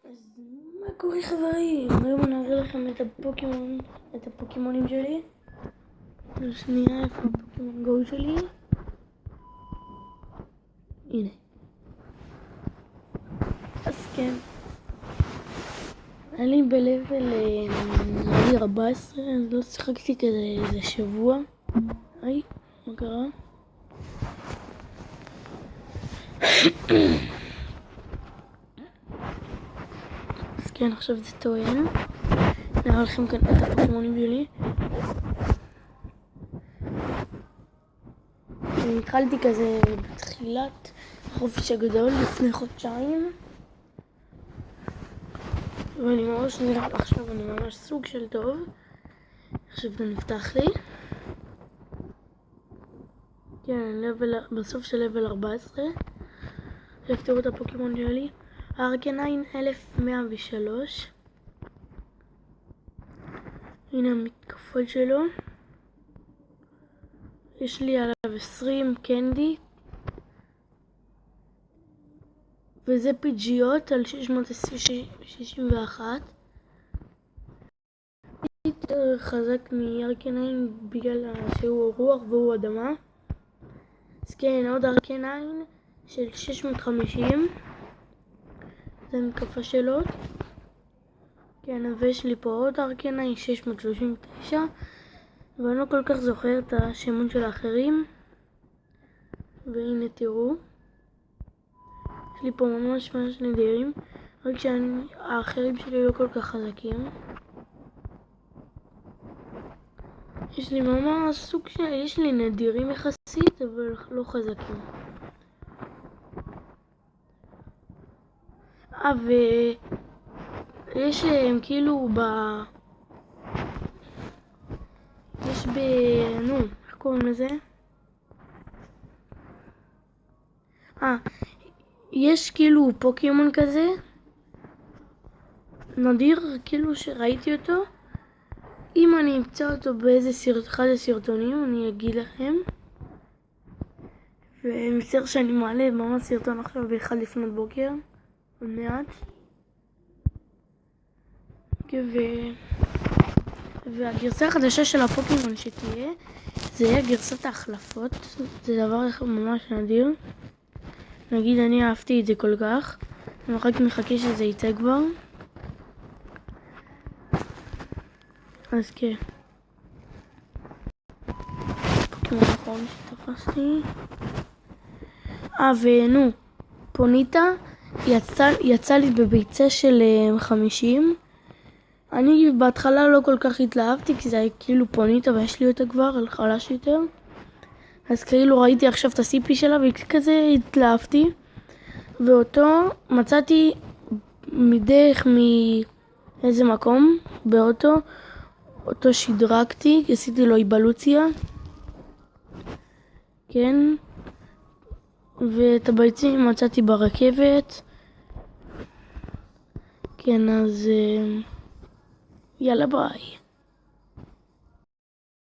אז מה קורה חברים? היום אני אראה לכם את הפוקימונים שלי. שנייה, איפה הפוקימון גו שלי? הנה. אז כן. אני בלבל 14, אז לא שיחקתי כזה איזה שבוע. היי, מה קרה? אז כן, עכשיו זה טוען. נראה לכם כאן את הפוקימונים שלי. אני התחלתי כזה בתחילת החופש הגדול לפני חודשיים. ואני ממש נראה עכשיו, אני ממש סוג של טוב. עכשיו זה נפתח לי. כן, בסוף של לבל 14. עכשיו תראו את הפוקימון שלי. ארקניין 1103. הנה המתקפות שלו. יש לי עליו 20 קנדי. וזה פיג'יות על 661. יותר חזק מארקניין בגלל שהוא רוח והוא אדמה. אז כן, עוד ארקניין של 650. זה המתקפה שלו. כן, ויש לי פה עוד ארקניין 639. ואני לא כל כך זוכר את השמות של האחרים. והנה תראו. יש לי פה ממש נדירים. רק שהאחרים שלי לא כל כך חזקים. יש לי ממש סוג של... יש לי נדירים יחסית, אבל לא חזקים. ויש כאילו יש איך קוראים לזה? יש כאילו פוקימון כזה נדיר, כאילו שראיתי אותו. אם אני אמצא אותו אחד הסרטונים אני אגיד לכם. ומצטער שאני מעלה ממש סרטון עכשיו באחד לפנות בוקר עוד מעט. והגרסה החדשה של הפוקימון שתהיה זה יהיה גרסת ההחלפות. זה דבר ממש נדיר. נגיד אני אהבתי את זה כל כך, אני רק מחכה שזה יצא כבר. אז כן, פוקימון אחרון שתפסתי. פוניטה יצא לי בביצה של 50. אני בהתחלה לא כל כך התלהבתי כי זה היה כאילו פוניטה ויש לי אותה כבר על חלש יותר. אז כאילו ראיתי עכשיו את הסיפי שלה וכזה התלהבתי. ואותו מצאתי מדרך מאיזה מקום באוטו. אותו שדרגתי, עשיתי לו איבולוציה. כן. ואת הביצים מצאתי ברכבת. כן, אז יאללה ביי.